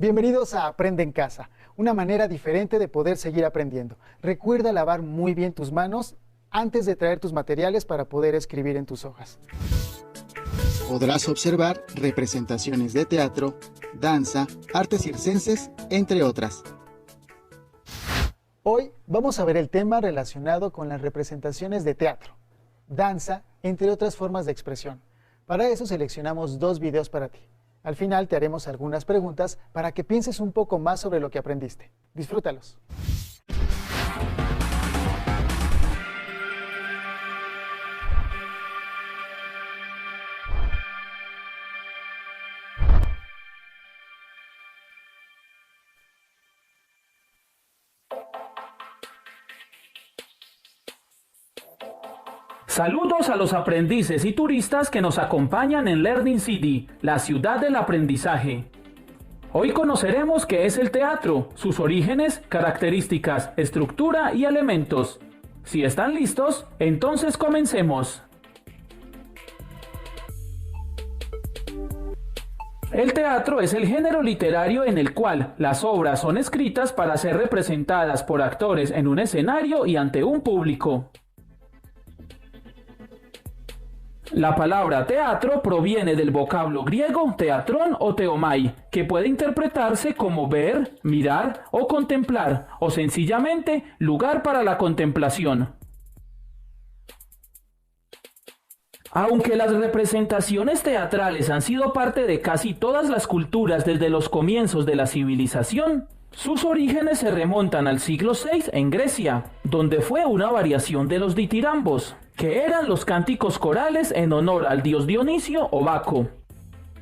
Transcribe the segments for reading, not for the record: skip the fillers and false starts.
Bienvenidos a Aprende en Casa, una manera diferente de poder seguir aprendiendo. Recuerda lavar muy bien tus manos antes de traer tus materiales para poder escribir en tus hojas. Podrás observar representaciones de teatro, danza, artes circenses, entre otras. Hoy vamos a ver el tema relacionado con las representaciones de teatro, danza, entre otras formas de expresión. Para eso seleccionamos 2 videos para ti. Al final te haremos algunas preguntas para que pienses un poco más sobre lo que aprendiste. Disfrútalos. Saludos a los aprendices y turistas que nos acompañan en Learning City, la ciudad del aprendizaje. Hoy conoceremos qué es el teatro, sus orígenes, características, estructura y elementos. Si están listos, entonces comencemos. El teatro es el género literario en el cual las obras son escritas para ser representadas por actores en un escenario y ante un público. La palabra teatro proviene del vocablo griego teatrón o teomai, que puede interpretarse como ver, mirar o contemplar, o sencillamente lugar para la contemplación. Aunque las representaciones teatrales han sido parte de casi todas las culturas desde los comienzos de la civilización, sus orígenes se remontan al siglo VI en Grecia, donde fue una variación de los ditirambos, que eran los cánticos corales en honor al dios Dionisio o Baco.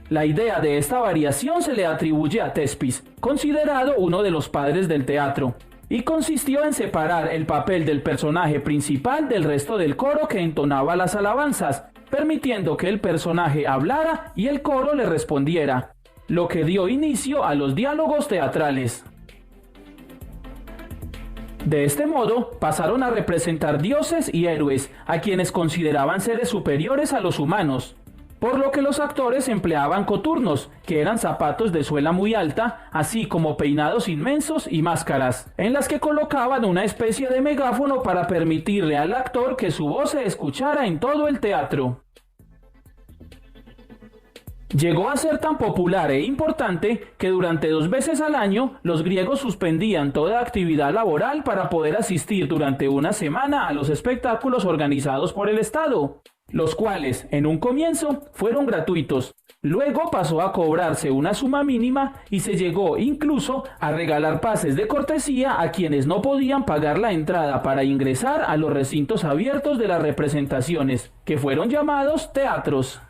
La idea de esta variación se le atribuye a Tespis, considerado uno de los padres del teatro, y consistió en separar el papel del personaje principal del resto del coro que entonaba las alabanzas, permitiendo que el personaje hablara y el coro le respondiera, lo que dio inicio a los diálogos teatrales. De este modo, pasaron a representar dioses y héroes, a quienes consideraban seres superiores a los humanos, por lo que los actores empleaban coturnos, que eran zapatos de suela muy alta, así como peinados inmensos y máscaras, en las que colocaban una especie de megáfono para permitirle al actor que su voz se escuchara en todo el teatro. Llegó a ser tan popular e importante que durante 2 veces al año los griegos suspendían toda actividad laboral para poder asistir durante una semana a los espectáculos organizados por el Estado, los cuales en un comienzo fueron gratuitos. Luego pasó a cobrarse una suma mínima y se llegó incluso a regalar pases de cortesía a quienes no podían pagar la entrada para ingresar a los recintos abiertos de las representaciones, que fueron llamados teatros.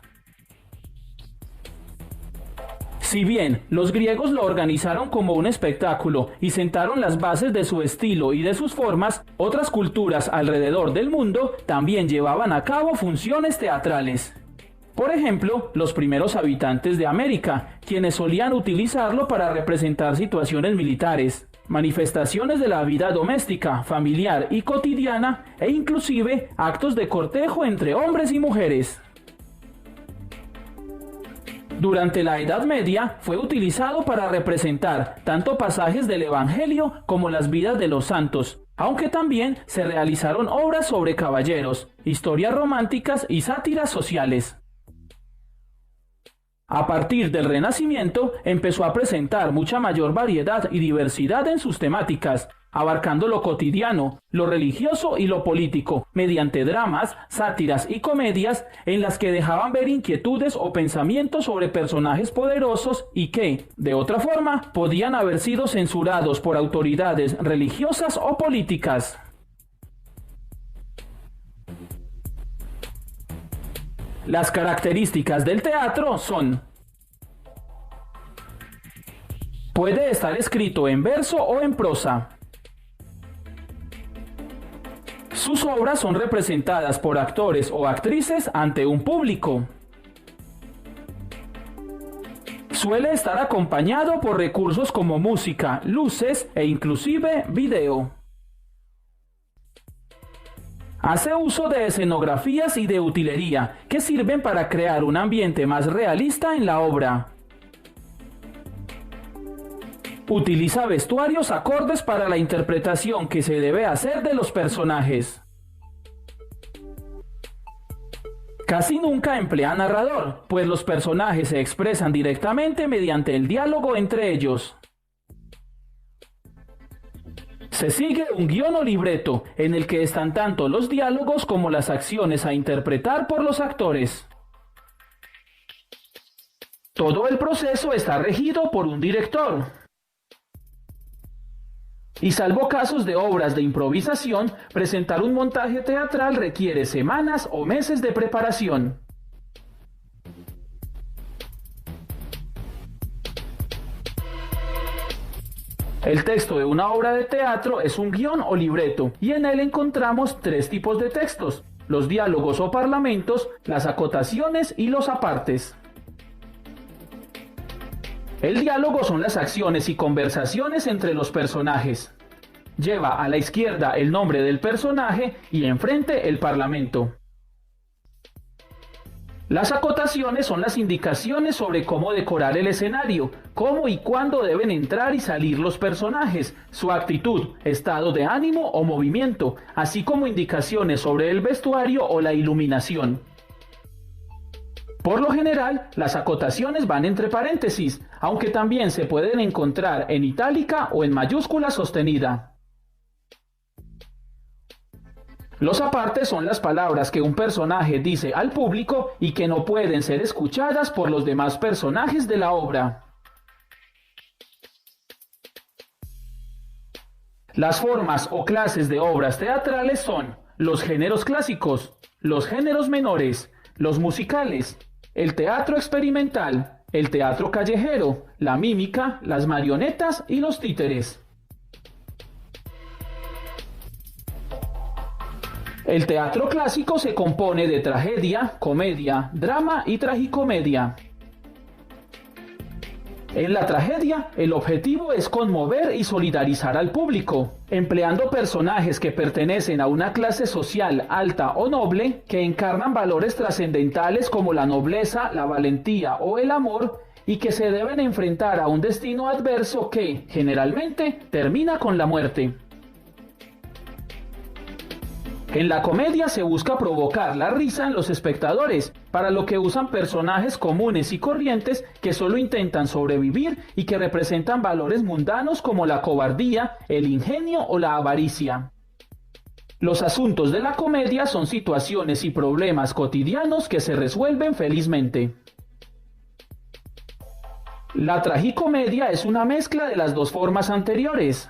Si bien los griegos lo organizaron como un espectáculo y sentaron las bases de su estilo y de sus formas, otras culturas alrededor del mundo también llevaban a cabo funciones teatrales. Por ejemplo, los primeros habitantes de América, quienes solían utilizarlo para representar situaciones militares, manifestaciones de la vida doméstica, familiar y cotidiana, e inclusive actos de cortejo entre hombres y mujeres. Durante la Edad Media fue utilizado para representar tanto pasajes del Evangelio como las vidas de los santos, aunque también se realizaron obras sobre caballeros, historias románticas y sátiras sociales. A partir del Renacimiento empezó a presentar mucha mayor variedad y diversidad en sus temáticas, abarcando lo cotidiano, lo religioso y lo político, mediante dramas, sátiras y comedias en las que dejaban ver inquietudes o pensamientos sobre personajes poderosos y que, de otra forma, podían haber sido censurados por autoridades religiosas o políticas. Las características del teatro son: puede estar escrito en verso o en prosa. Sus obras son representadas por actores o actrices ante un público. Suele estar acompañado por recursos como música, luces e inclusive video. Hace uso de escenografías y de utilería que sirven para crear un ambiente más realista en la obra. Utiliza vestuarios acordes para la interpretación que se debe hacer de los personajes. Casi nunca emplea narrador, pues los personajes se expresan directamente mediante el diálogo entre ellos. Se sigue un guión o libreto, en el que están tanto los diálogos como las acciones a interpretar por los actores. Todo el proceso está regido por un director. Y salvo casos de obras de improvisación, presentar un montaje teatral requiere semanas o meses de preparación. El texto de una obra de teatro es un guión o libreto, y en él encontramos tres tipos de textos: los diálogos o parlamentos, las acotaciones y los apartes. El diálogo son las acciones y conversaciones entre los personajes. Lleva a la izquierda el nombre del personaje y enfrente el parlamento. Las acotaciones son las indicaciones sobre cómo decorar el escenario, cómo y cuándo deben entrar y salir los personajes, su actitud, estado de ánimo o movimiento, así como indicaciones sobre el vestuario o la iluminación. Por lo general, las acotaciones van entre paréntesis, aunque también se pueden encontrar en itálica o en mayúscula sostenida. Los apartes son las palabras que un personaje dice al público y que no pueden ser escuchadas por los demás personajes de la obra. Las formas o clases de obras teatrales son los géneros clásicos, los géneros menores, los musicales, el teatro experimental, el teatro callejero, la mímica, las marionetas y los títeres. El teatro clásico se compone de tragedia, comedia, drama y tragicomedia. En la tragedia, el objetivo es conmover y solidarizar al público, empleando personajes que pertenecen a una clase social alta o noble, que encarnan valores trascendentales como la nobleza, la valentía o el amor, y que se deben enfrentar a un destino adverso que, generalmente, termina con la muerte. En la comedia se busca provocar la risa en los espectadores, para lo que usan personajes comunes y corrientes que solo intentan sobrevivir y que representan valores mundanos como la cobardía, el ingenio o la avaricia. Los asuntos de la comedia son situaciones y problemas cotidianos que se resuelven felizmente. La tragicomedia es una mezcla de las dos formas anteriores.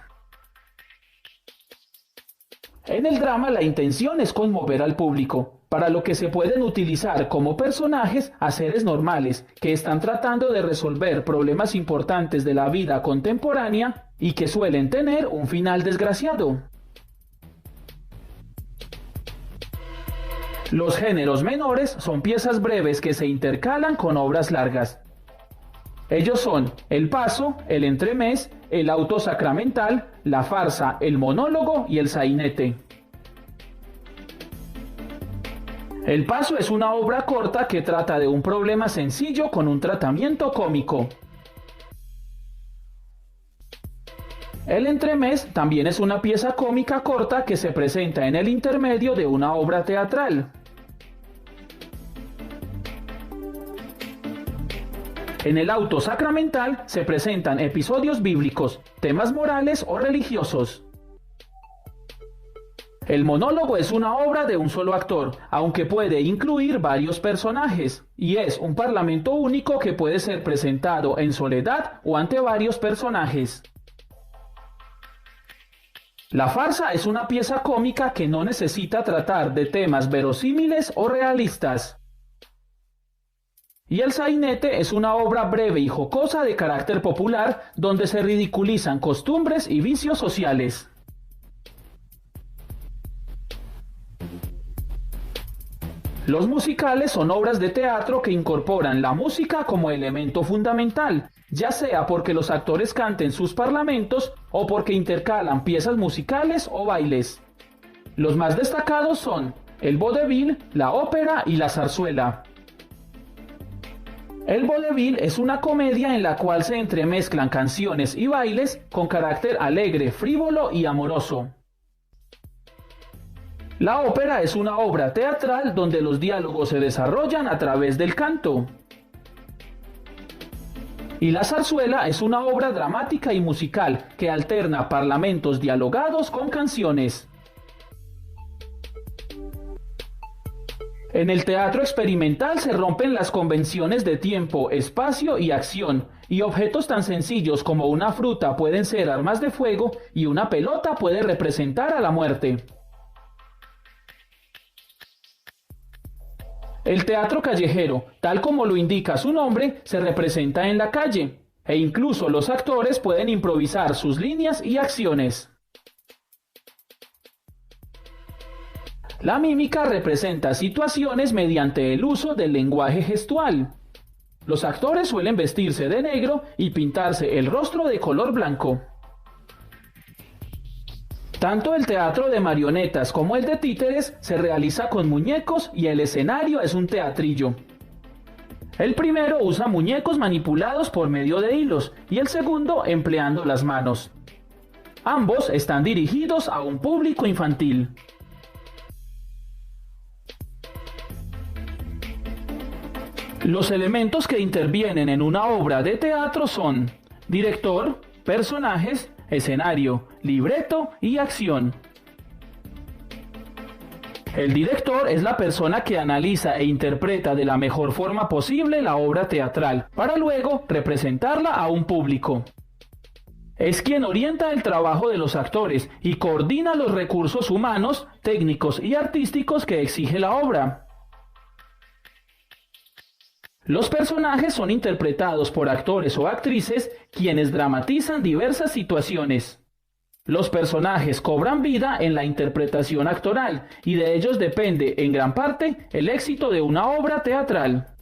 En el drama la intención es conmover al público, para lo que se pueden utilizar como personajes a seres normales que están tratando de resolver problemas importantes de la vida contemporánea y que suelen tener un final desgraciado. Los géneros menores son piezas breves que se intercalan con obras largas. Ellos son el paso, el entremés, el auto sacramental, la farsa, el monólogo y el sainete. El paso es una obra corta que trata de un problema sencillo con un tratamiento cómico. El entremés también es una pieza cómica corta que se presenta en el intermedio de una obra teatral. En el auto sacramental se presentan episodios bíblicos, temas morales o religiosos. El monólogo es una obra de un solo actor, aunque puede incluir varios personajes, y es un parlamento único que puede ser presentado en soledad o ante varios personajes. La farsa es una pieza cómica que no necesita tratar de temas verosímiles o realistas. Y el sainete es una obra breve y jocosa de carácter popular donde se ridiculizan costumbres y vicios sociales. Los musicales son obras de teatro que incorporan la música como elemento fundamental, ya sea porque los actores canten sus parlamentos o porque intercalan piezas musicales o bailes. Los más destacados son el vodevil, la ópera y la zarzuela. El vodevil es una comedia en la cual se entremezclan canciones y bailes con carácter alegre, frívolo y amoroso. La ópera es una obra teatral donde los diálogos se desarrollan a través del canto. Y la zarzuela es una obra dramática y musical que alterna parlamentos dialogados con canciones. En el teatro experimental se rompen las convenciones de tiempo, espacio y acción, y objetos tan sencillos como una fruta pueden ser armas de fuego y una pelota puede representar a la muerte. El teatro callejero, tal como lo indica su nombre, se representa en la calle, e incluso los actores pueden improvisar sus líneas y acciones. La mímica representa situaciones mediante el uso del lenguaje gestual. Los actores suelen vestirse de negro y pintarse el rostro de color blanco. Tanto el teatro de marionetas como el de títeres se realiza con muñecos y el escenario es un teatrillo. El primero usa muñecos manipulados por medio de hilos y el segundo empleando las manos. Ambos están dirigidos a un público infantil. Los elementos que intervienen en una obra de teatro son director, personajes, escenario, libreto y acción. El director es la persona que analiza e interpreta de la mejor forma posible la obra teatral, para luego representarla a un público. Es quien orienta el trabajo de los actores y coordina los recursos humanos, técnicos y artísticos que exige la obra. Los personajes son interpretados por actores o actrices quienes dramatizan diversas situaciones. Los personajes cobran vida en la interpretación actoral y de ellos depende en gran parte el éxito de una obra teatral.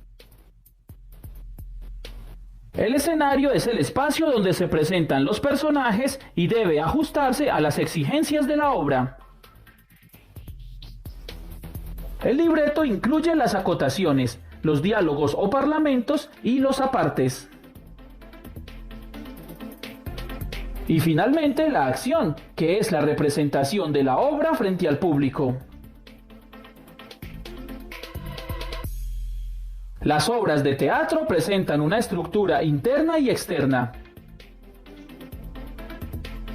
El escenario es el espacio donde se presentan los personajes y debe ajustarse a las exigencias de la obra. El libreto incluye las acotaciones, los diálogos o parlamentos y los apartes. Y finalmente la acción, que es la representación de la obra frente al público. Las obras de teatro presentan una estructura interna y externa.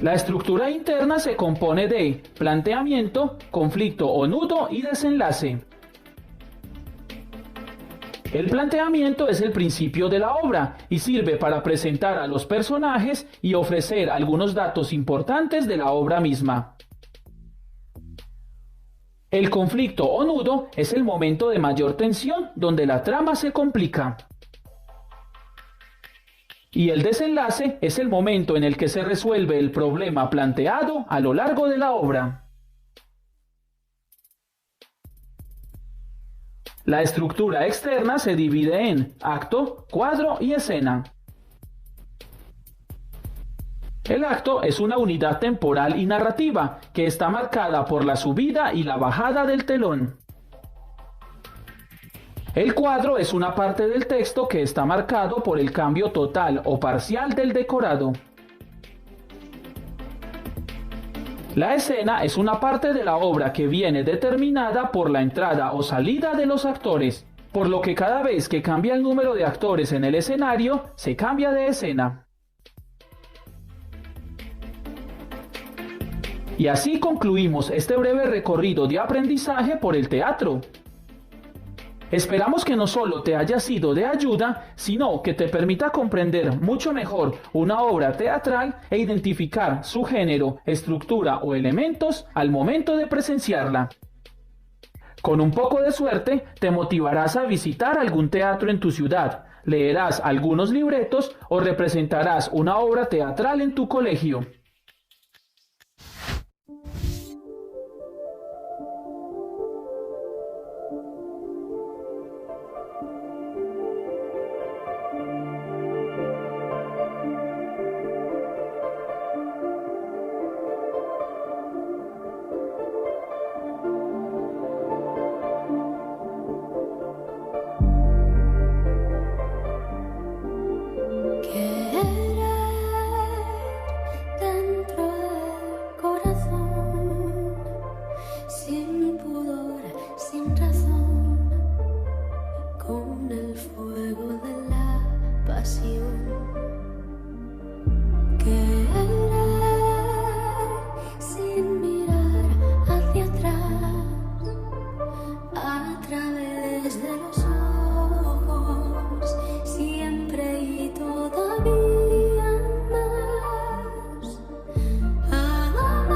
La estructura interna se compone de planteamiento, conflicto o nudo y desenlace. El planteamiento es el principio de la obra y sirve para presentar a los personajes y ofrecer algunos datos importantes de la obra misma. El conflicto o nudo es el momento de mayor tensión donde la trama se complica. Y el desenlace es el momento en el que se resuelve el problema planteado a lo largo de la obra. La estructura externa se divide en acto, cuadro y escena. El acto es una unidad temporal y narrativa que está marcada por la subida y la bajada del telón. El cuadro es una parte del texto que está marcado por el cambio total o parcial del decorado. La escena es una parte de la obra que viene determinada por la entrada o salida de los actores, por lo que cada vez que cambia el número de actores en el escenario, se cambia de escena. Y así concluimos este breve recorrido de aprendizaje por el teatro. Esperamos que no solo te haya sido de ayuda, sino que te permita comprender mucho mejor una obra teatral e identificar su género, estructura o elementos al momento de presenciarla. Con un poco de suerte, te motivarás a visitar algún teatro en tu ciudad, leerás algunos libretos o representarás una obra teatral en tu colegio. con el fuego de la pasión. Querer sin mirar hacia atrás, a través de los ojos, siempre y todavía más. Amar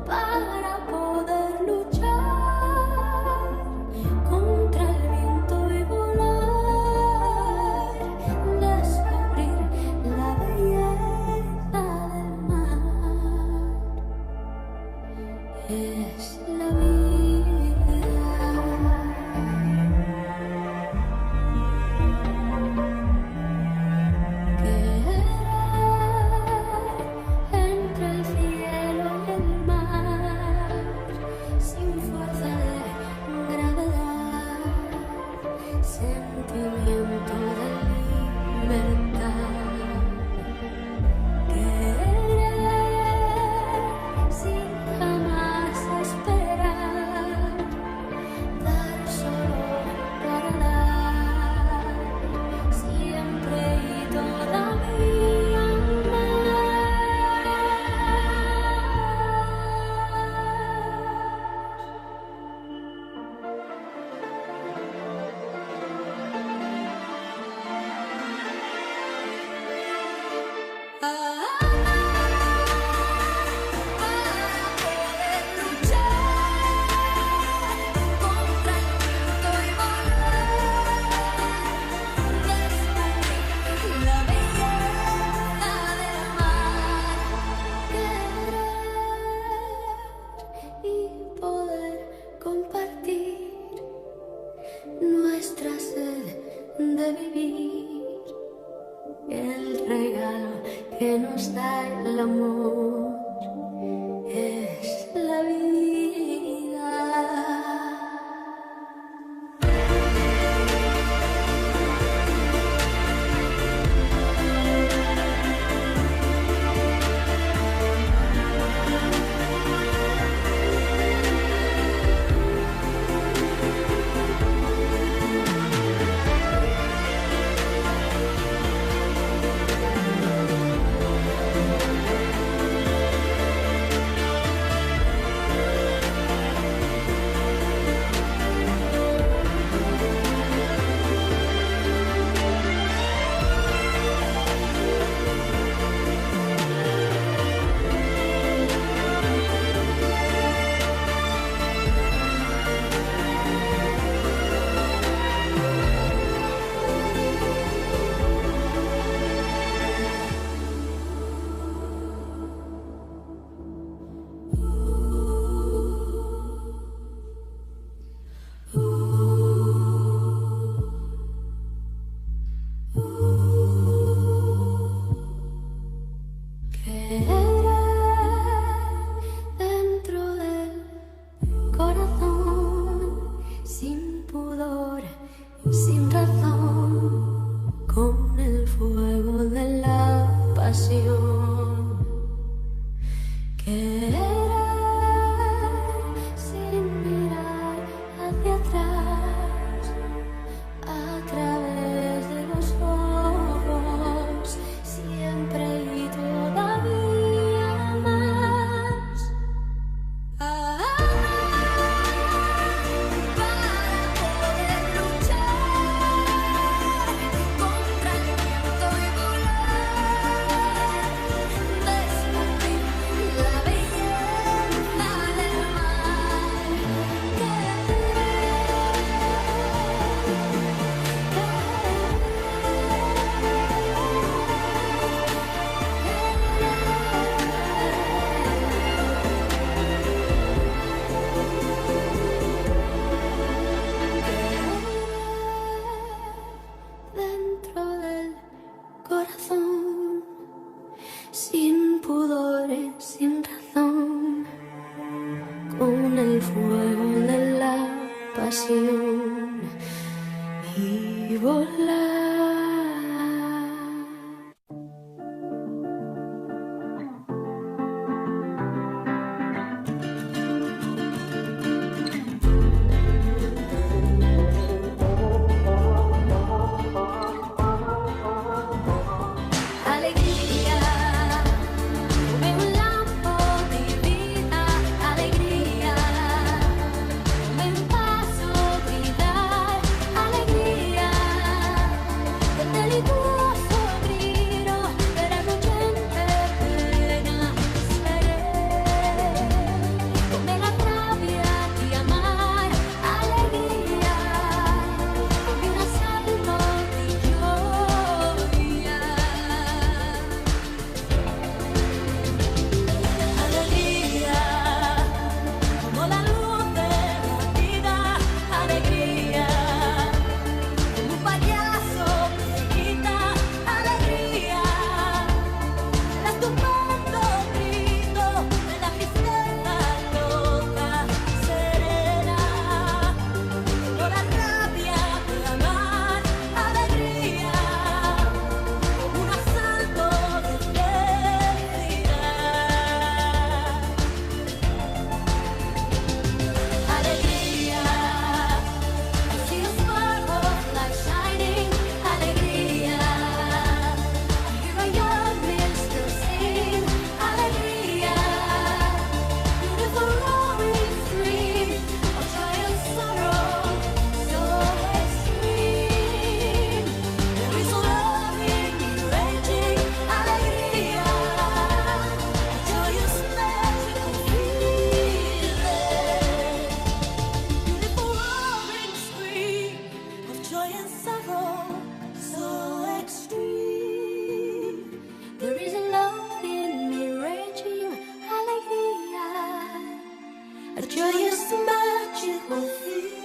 para poder luchar contra el viento y volar, descubrir la belleza del mar. Es la vida. Querer entre el cielo y el mar, sin fuerza de gravedad, sentimiento de libertad. Querer sin jamás esperar, dar solo para dar, siempre y todavía más. Para poder luchar contra el viento y volar, descubrir la belleza del mar. Querer y poder compartir nuestra sed de vivir, el regalo que nos da el amor es la vida. Querer dentro del corazón, sin pudor, sin razón, con el fuego de la pasión. Querer sin mirar hacia atrás, a través de los ojos, siempre y todavía más. Para poder luchar contra el viento y volar, descubrir la belleza del mar. Dentro del corazón, sin pudores, sin razón, con el fuego de la pasión y volar. in sorrow so extreme. There is love in me raging alegría, a joyous magical feeling.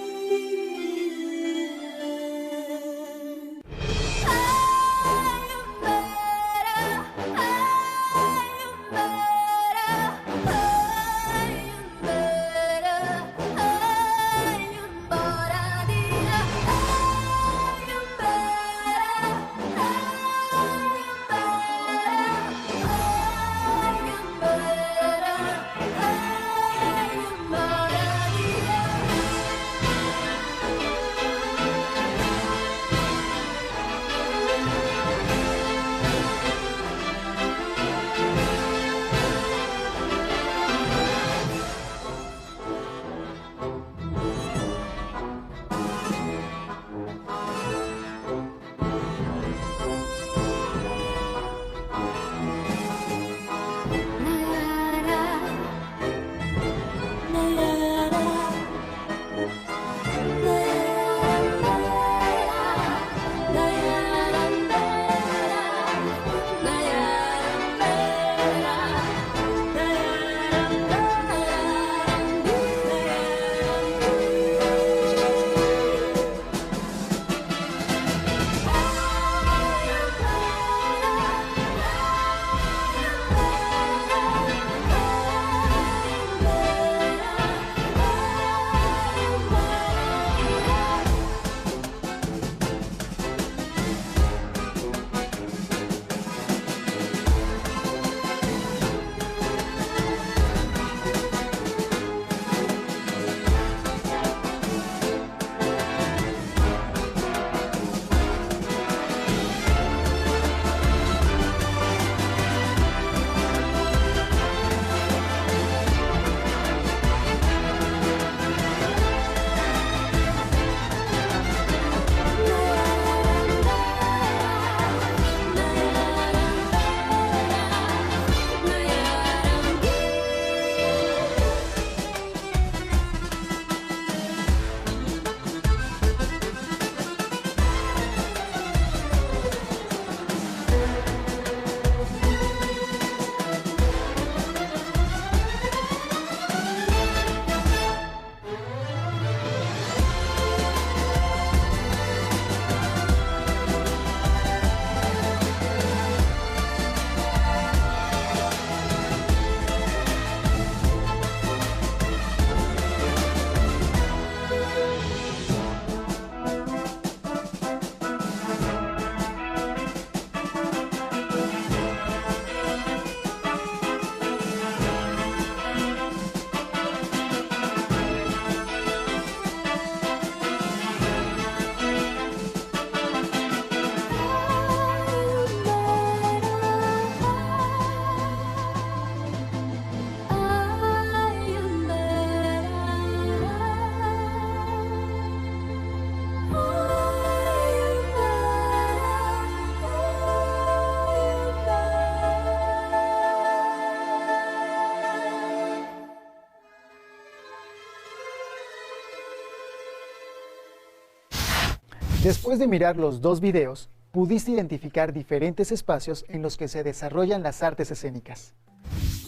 Después de mirar los dos videos, pudiste identificar diferentes espacios en los que se desarrollan las artes escénicas.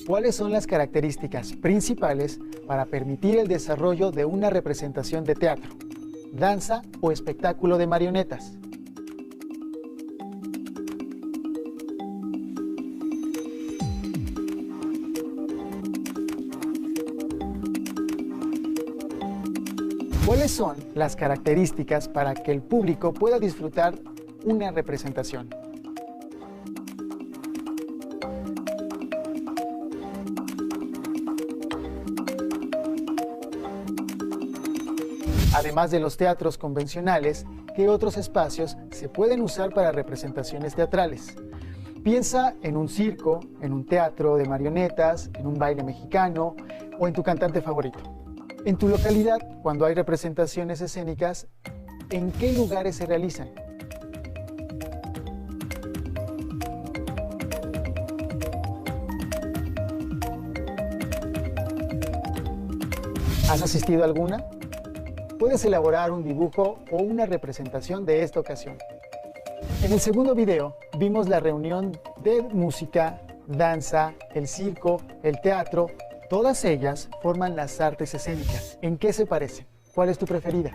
¿Cuáles son las características principales para permitir el desarrollo de una representación de teatro, danza o espectáculo de marionetas? ¿Cuáles son las características para que el público pueda disfrutar una representación? Además de los teatros convencionales, ¿qué otros espacios se pueden usar para representaciones teatrales? Piensa en un circo, en un teatro de marionetas, en un baile mexicano o en tu cantante favorito. En tu localidad, cuando hay representaciones escénicas, ¿en qué lugares se realizan? ¿Has asistido a alguna? puedes elaborar un dibujo o una representación de esta ocasión. En el segundo video vimos la reunión de música, danza, el circo, el teatro. Todas ellas forman las artes escénicas. ¿En qué se parecen? ¿Cuál es tu preferida?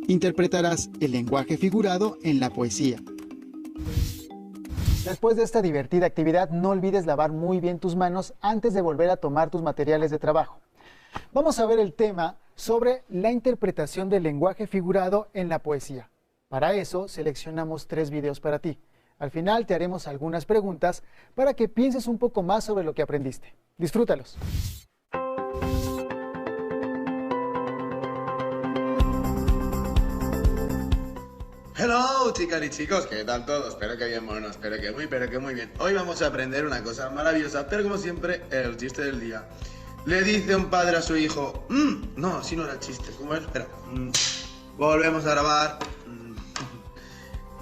Interpretarás el lenguaje figurado en la poesía. Después de esta divertida actividad, no olvides lavar muy bien tus manos antes de volver a tomar tus materiales de trabajo. Vamos a ver el tema sobre la interpretación del lenguaje figurado en la poesía. Para eso, seleccionamos 3 videos para ti. Al final te haremos algunas preguntas para que pienses un poco más sobre lo que aprendiste. Disfrútalos. Hello, chicas y chicos, ¿qué tal todos? Espero que bien, bueno, espero que muy bien. Hoy vamos a aprender una cosa maravillosa, pero como siempre, el chiste del día. Le dice un padre a su hijo, no, si no era chiste, ¿cómo es? Espera, volvemos a grabar.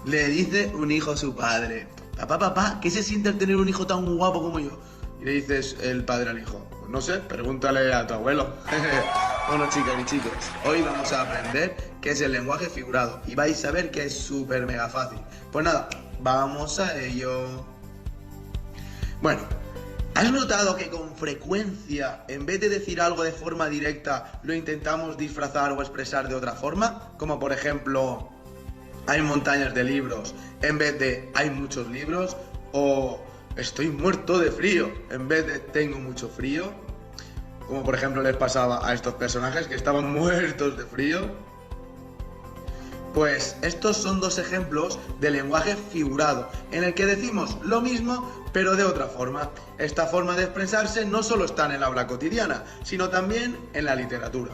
Le dice un hijo a su padre, papá, ¿qué se siente al tener un hijo tan guapo como yo? Y le dice el padre al hijo, pues no sé, pregúntale a tu abuelo. Bueno, chicas y chicos, hoy vamos a aprender qué es el lenguaje figurado y vais a ver que es súper mega fácil. Pues nada, vamos a ello. Bueno, ¿has notado que con frecuencia, en vez de decir algo de forma directa, lo intentamos disfrazar o expresar de otra forma? Como por ejemplo, hay montañas de libros en vez de hay muchos libros, o estoy muerto de frío en vez de tengo mucho frío. Como por ejemplo les pasaba a estos personajes que estaban muertos de frío. Pues estos son 2 ejemplos de lenguaje figurado, en el que decimos lo mismo pero de otra forma. Esta forma de expresarse no solo está en el habla cotidiana, sino también en la literatura.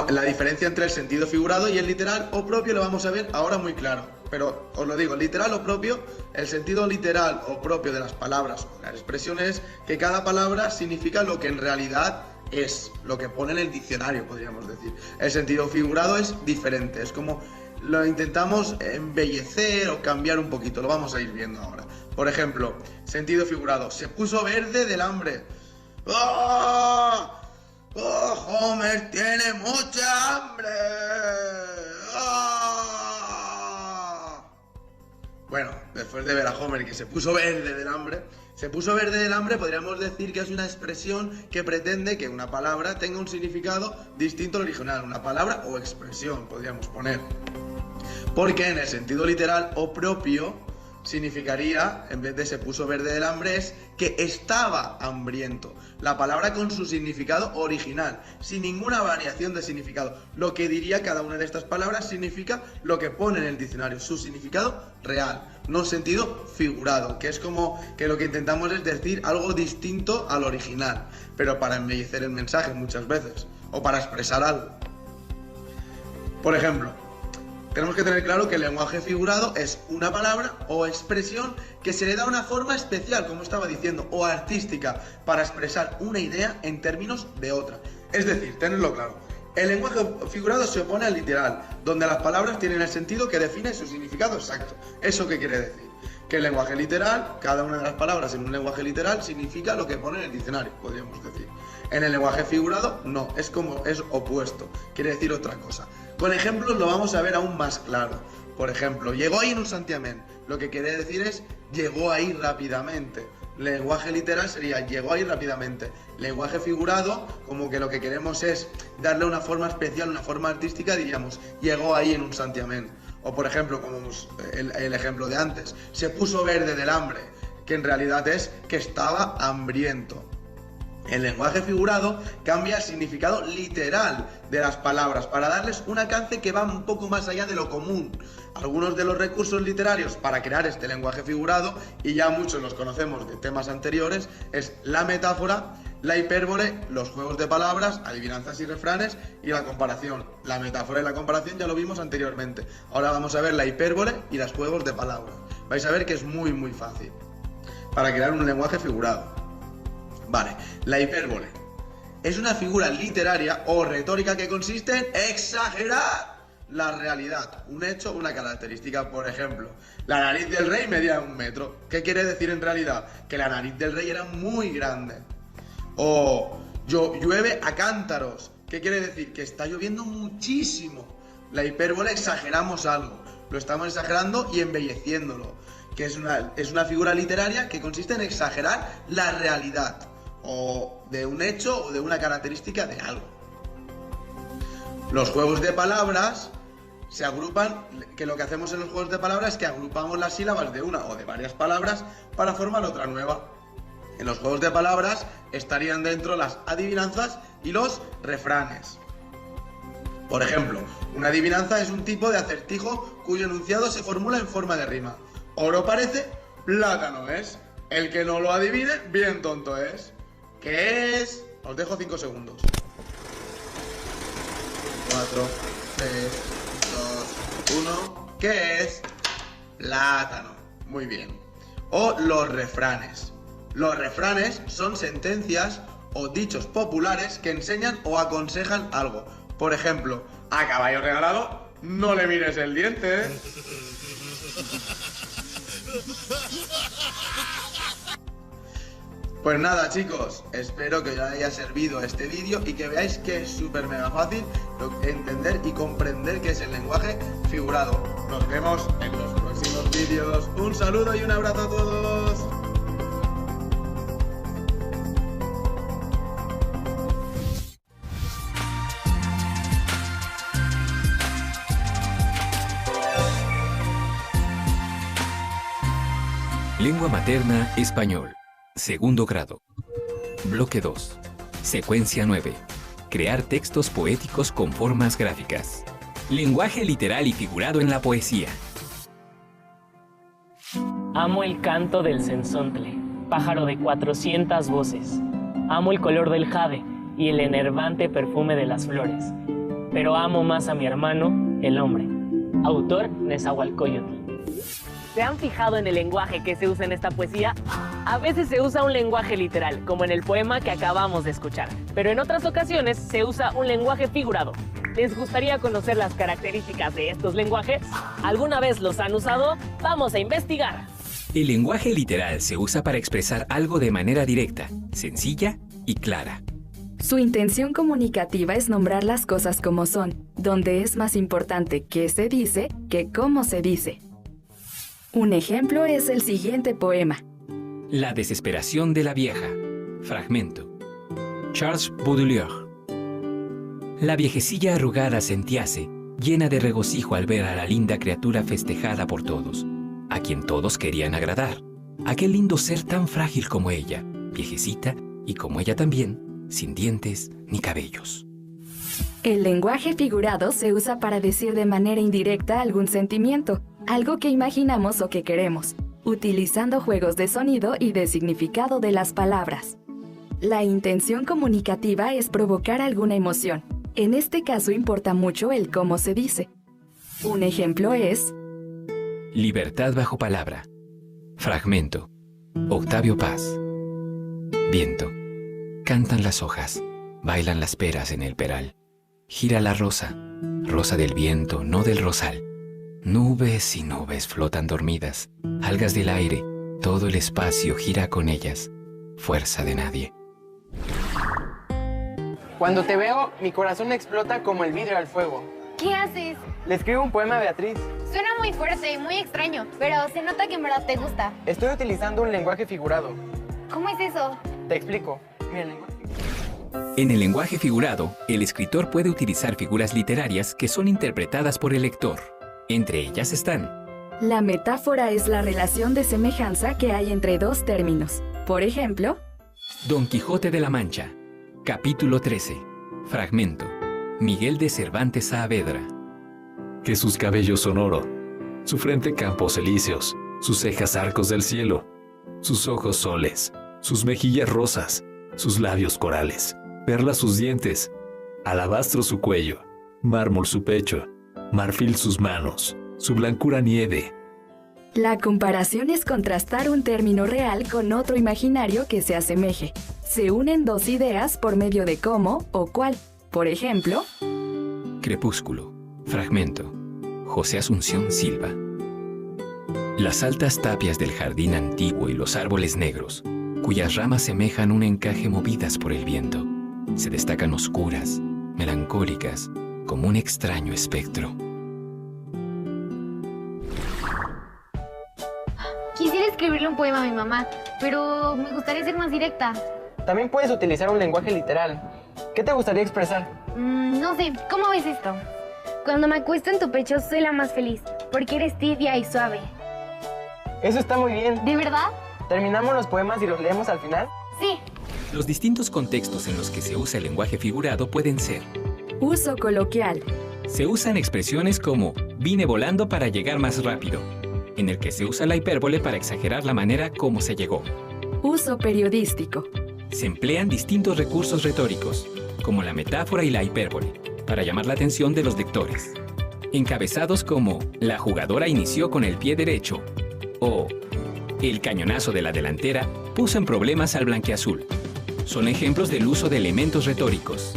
La diferencia entre el sentido figurado y el literal o propio lo vamos a ver ahora muy claro. Pero os lo digo, literal o propio, el sentido literal o propio de las palabras o las expresiones es que cada palabra significa lo que en realidad es, lo que pone en el diccionario, podríamos decir. El sentido figurado es diferente, es como lo intentamos embellecer o cambiar un poquito, lo vamos a ir viendo ahora. Por ejemplo, sentido figurado, se puso verde del hambre. ¡Oh! ¡Oh, Homer tiene mucha hambre! ¡Oh! Bueno, después de ver a Homer que se puso verde del hambre, podríamos decir que es una expresión que pretende que una palabra tenga un significado distinto al original, una palabra o expresión, podríamos poner. Porque en el sentido literal o propio significaría, en vez de se puso verde del hambre, es que estaba hambriento. La palabra con su significado original, sin ninguna variación de significado. Lo que diría cada una de estas palabras significa lo que pone en el diccionario, su significado real, no sentido figurado, que es como que lo que intentamos es decir algo distinto al original, pero para embellecer el mensaje muchas veces, o para expresar algo. Por ejemplo, tenemos que tener claro que el lenguaje figurado es una palabra o expresión que se le da una forma especial, como estaba diciendo, o artística, para expresar una idea en términos de otra. Es decir, tenedlo claro, el lenguaje figurado se opone al literal, donde las palabras tienen el sentido que define su significado exacto. ¿Eso qué quiere decir? Que el lenguaje literal, cada una de las palabras en un lenguaje literal significa lo que pone en el diccionario, podríamos decir. En el lenguaje figurado, no, es opuesto, quiere decir otra cosa. Con ejemplos lo vamos a ver aún más claro. Por ejemplo, llegó ahí en un santiamén. Lo que quiere decir es llegó ahí rápidamente. Lenguaje literal sería llegó ahí rápidamente. Lenguaje figurado, como que lo que queremos es darle una forma especial, una forma artística, diríamos llegó ahí en un santiamén. O por ejemplo, como el ejemplo de antes, se puso verde del hambre, que en realidad es que estaba hambriento. El lenguaje figurado cambia el significado literal de las palabras para darles un alcance que va un poco más allá de lo común. Algunos de los recursos literarios para crear este lenguaje figurado, y ya muchos los conocemos de temas anteriores, es la metáfora, la hipérbole, los juegos de palabras, adivinanzas y refranes, y la comparación. La metáfora y la comparación ya lo vimos anteriormente. Ahora vamos a ver la hipérbole y los juegos de palabras. Vais a ver que es muy fácil para crear un lenguaje figurado. Vale, la hipérbole es una figura literaria o retórica que consiste en exagerar la realidad, un hecho, una característica. Por ejemplo, la nariz del rey medía 1 metro. ¿Qué quiere decir en realidad? Que la nariz del rey era muy grande. O llueve a cántaros. ¿Qué quiere decir? Que está lloviendo muchísimo. La hipérbole exageramos algo, lo estamos exagerando y embelleciéndolo, que es una figura literaria que consiste en exagerar la realidad, o de un hecho o de una característica de algo. Los juegos de palabras se agrupan, que lo que hacemos en los juegos de palabras es que agrupamos las sílabas de una o de varias palabras para formar otra nueva. En los juegos de palabras estarían dentro las adivinanzas y los refranes. Por ejemplo, una adivinanza es un tipo de acertijo cuyo enunciado se formula en forma de rima. Oro parece, plátano es. El que no lo adivine, bien tonto es. ¿Qué es? Os dejo 5 segundos. 4, 3, 2, 1. ¿Qué es? Plátano. Muy bien. O los refranes. Los refranes son sentencias o dichos populares que enseñan o aconsejan algo. Por ejemplo, a caballo regalado, no le mires el diente. Pues nada, chicos, espero que os haya servido este vídeo y que veáis que es súper mega fácil entender y comprender qué es el lenguaje figurado. Nos vemos en los próximos vídeos. Un saludo y un abrazo a todos. Lengua materna español. Segundo grado. Bloque 2. Secuencia 9. Crear textos poéticos con formas gráficas. Lenguaje literal y figurado en la poesía. Amo el canto del censontle, pájaro de 400 voces. Amo el color del jade y el enervante perfume de las flores. Pero amo más a mi hermano, el hombre. Autor Nezahualcóyotl. ¿Se han fijado en el lenguaje que se usa en esta poesía? A veces se usa un lenguaje literal, como en el poema que acabamos de escuchar, pero en otras ocasiones se usa un lenguaje figurado. ¿Les gustaría conocer las características de estos lenguajes? ¿Alguna vez los han usado? ¡Vamos a investigar! El lenguaje literal se usa para expresar algo de manera directa, sencilla y clara. Su intención comunicativa es nombrar las cosas como son, donde es más importante qué se dice que cómo se dice. Un ejemplo es el siguiente poema. La desesperación de la vieja. Fragmento. Charles Baudelaire. La viejecilla arrugada sentíase, llena de regocijo al ver a la linda criatura festejada por todos, a quien todos querían agradar. Aquel lindo ser tan frágil como ella, viejecita, y como ella también, sin dientes ni cabellos. El lenguaje figurado se usa para decir de manera indirecta algún sentimiento, algo que imaginamos o que queremos, utilizando juegos de sonido y de significado de las palabras. La intención comunicativa es provocar alguna emoción. En este caso importa mucho el cómo se dice. Un ejemplo es... Libertad bajo palabra. Fragmento. Octavio Paz. Viento. Cantan las hojas, bailan las peras en el peral. Gira la rosa, rosa del viento, no del rosal. Nubes y nubes flotan dormidas, algas del aire, todo el espacio gira con ellas. Fuerza de nadie. Cuando te veo, mi corazón explota como el vidrio al fuego. ¿Qué haces? Le escribo un poema a Beatriz. Suena muy fuerte y muy extraño, pero se nota que en verdad te gusta. Estoy utilizando un lenguaje figurado. ¿Cómo es eso? Te explico. Mira el lenguaje. En el lenguaje figurado, el escritor puede utilizar figuras literarias que son interpretadas por el lector. Entre ellas están: la metáfora es la relación de semejanza que hay entre dos términos. Por ejemplo, Don Quijote de la Mancha, capítulo 13, fragmento. Miguel de Cervantes Saavedra. Que sus cabellos son oro, su frente campos elíseos, sus cejas arcos del cielo, sus ojos soles, sus mejillas rosas, sus labios corales, perlas sus dientes, alabastro su cuello, mármol su pecho, marfil sus manos, su blancura nieve. La comparación es contrastar un término real con otro imaginario que se asemeje. Se unen dos ideas por medio de cómo o cuál. Por ejemplo, Crepúsculo. Fragmento. José Asunción Silva. Las altas tapias del jardín antiguo y los árboles negros, cuyas ramas semejan un encaje movidas por el viento, se destacan oscuras, melancólicas, como un extraño espectro. Quisiera escribirle un poema a mi mamá, pero me gustaría ser más directa. También puedes utilizar un lenguaje literal. ¿Qué te gustaría expresar? No sé, ¿cómo ves esto? Cuando me acuesto en tu pecho soy la más feliz, porque eres tibia y suave. Eso está muy bien. ¿De verdad? ¿Terminamos los poemas y los leemos al final? Sí. Los distintos contextos en los que se usa el lenguaje figurado pueden ser: uso coloquial. Se usan expresiones como vine volando para llegar más rápido, en el que se usa la hipérbole para exagerar la manera como se llegó. Uso periodístico. Se emplean distintos recursos retóricos, como la metáfora y la hipérbole, para llamar la atención de los lectores. Encabezados como la jugadora inició con el pie derecho o el cañonazo de la delantera puso en problemas al blanquiazul. Son ejemplos del uso de elementos retóricos.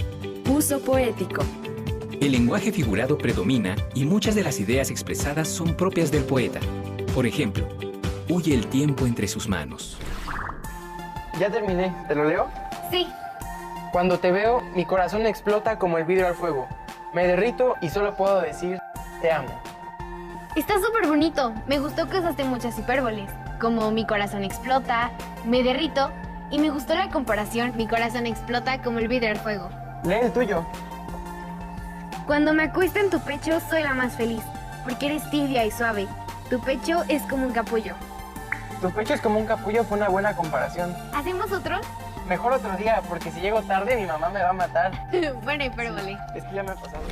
Uso poético. El lenguaje figurado predomina y muchas de las ideas expresadas son propias del poeta. Por ejemplo, huye el tiempo entre sus manos. Ya terminé. ¿Te lo leo? Sí. Cuando te veo, mi corazón explota como el vidrio al fuego. Me derrito y solo puedo decir, te amo. Está súper bonito. Me gustó que usaste muchas hipérboles, como mi corazón explota, me derrito, y me gustó la comparación, mi corazón explota como el vidrio al fuego. Lee el tuyo. Cuando me acuesto en tu pecho soy la más feliz, porque eres tibia y suave. Tu pecho es como un capullo. Tu pecho es como un capullo fue una buena comparación. ¿Hacemos otro? Mejor otro día, porque si llego tarde mi mamá me va a matar. Buena hipérbole. Es que ya me ha pasado.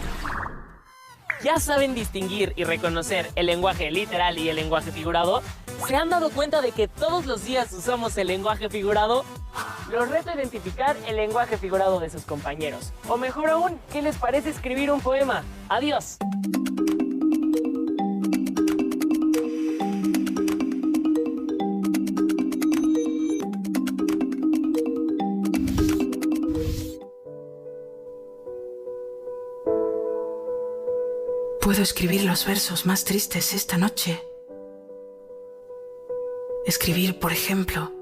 ¿Ya saben distinguir y reconocer el lenguaje literal y el lenguaje figurado? ¿Se han dado cuenta de que todos los días usamos el lenguaje figurado? Los reto a identificar el lenguaje figurado de sus compañeros. O mejor aún, ¿qué les parece escribir un poema? ¡Adiós! Puedo escribir los versos más tristes esta noche. Escribir, por ejemplo,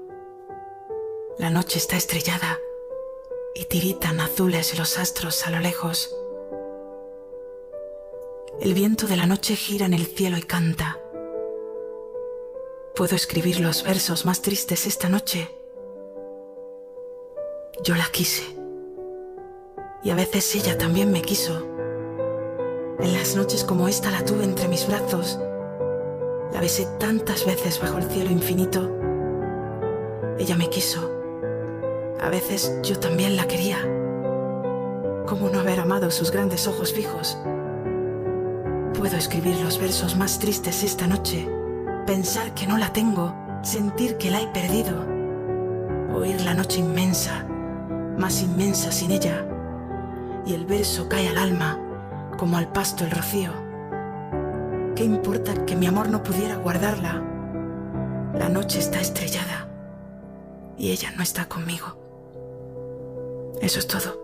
la noche está estrellada y tiritan azules los astros a lo lejos. El viento de la noche gira en el cielo y canta. Puedo escribir los versos más tristes esta noche. Yo la quise y a veces ella también me quiso. En las noches como esta la tuve entre mis brazos. La besé tantas veces bajo el cielo infinito. Ella me quiso. A veces yo también la quería. ¿Cómo no haber amado sus grandes ojos fijos? Puedo escribir los versos más tristes esta noche. Pensar que no la tengo. Sentir que la he perdido. Oír la noche inmensa, más inmensa sin ella. Y el verso cae al alma como al pasto el rocío. ¿Qué importa que mi amor no pudiera guardarla? La noche está estrellada y ella no está conmigo. Eso es todo.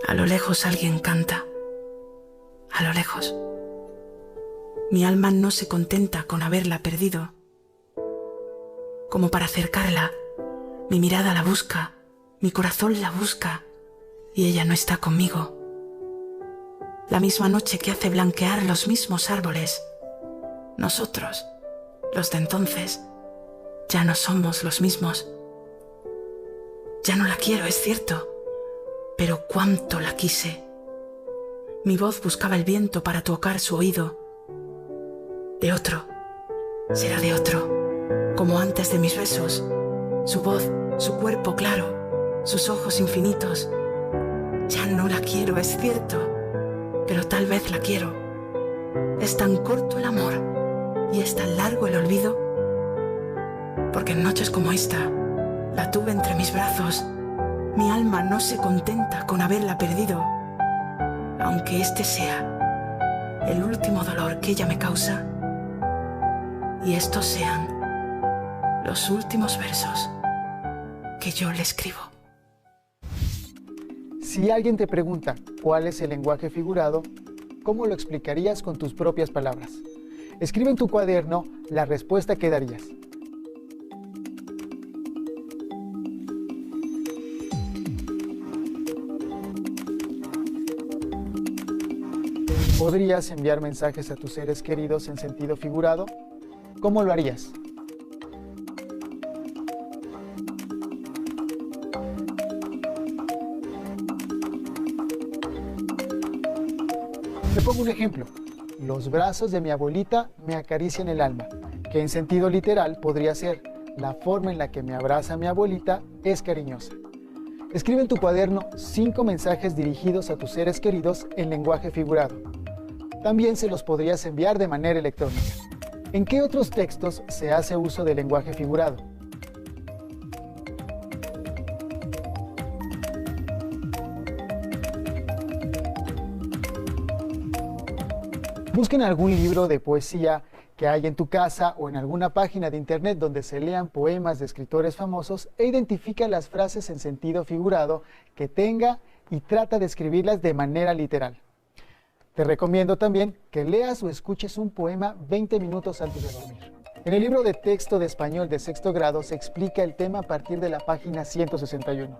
A lo lejos alguien canta. A lo lejos. Mi alma no se contenta con haberla perdido. Como para acercarla, mi mirada la busca, mi corazón la busca y ella no está conmigo. La misma noche que hace blanquear los mismos árboles. Nosotros, los de entonces, ya no somos los mismos. Ya no la quiero, es cierto, pero cuánto la quise. Mi voz buscaba el viento para tocar su oído. De otro, será de otro, como antes de mis besos. Su voz, su cuerpo claro, sus ojos infinitos. Ya no la quiero, es cierto, pero tal vez la quiero. Es tan corto el amor y es tan largo el olvido, porque en noches como esta la tuve entre mis brazos. Mi alma no se contenta con haberla perdido, aunque este sea el último dolor que ella me causa. y estos sean los últimos versos que yo le escribo. Si alguien te pregunta cuál es el lenguaje figurado, ¿cómo lo explicarías con tus propias palabras? Escribe en tu cuaderno la respuesta que darías. ¿Podrías enviar mensajes a tus seres queridos en sentido figurado? ¿Cómo lo harías? Te pongo un ejemplo. Los brazos de mi abuelita me acarician el alma, que en sentido literal podría ser: la forma en la que me abraza mi abuelita es cariñosa. Escribe en tu cuaderno 5 mensajes dirigidos a tus seres queridos en lenguaje figurado. También se los podrías enviar de manera electrónica. ¿En qué otros textos se hace uso del lenguaje figurado? Busquen algún libro de poesía que hay en tu casa o en alguna página de internet donde se lean poemas de escritores famosos e identifica las frases en sentido figurado que tenga y trata de escribirlas de manera literal. Te recomiendo también que leas o escuches un poema 20 minutos antes de dormir. En el libro de texto de español de 6º grado se explica el tema a partir de la página 161.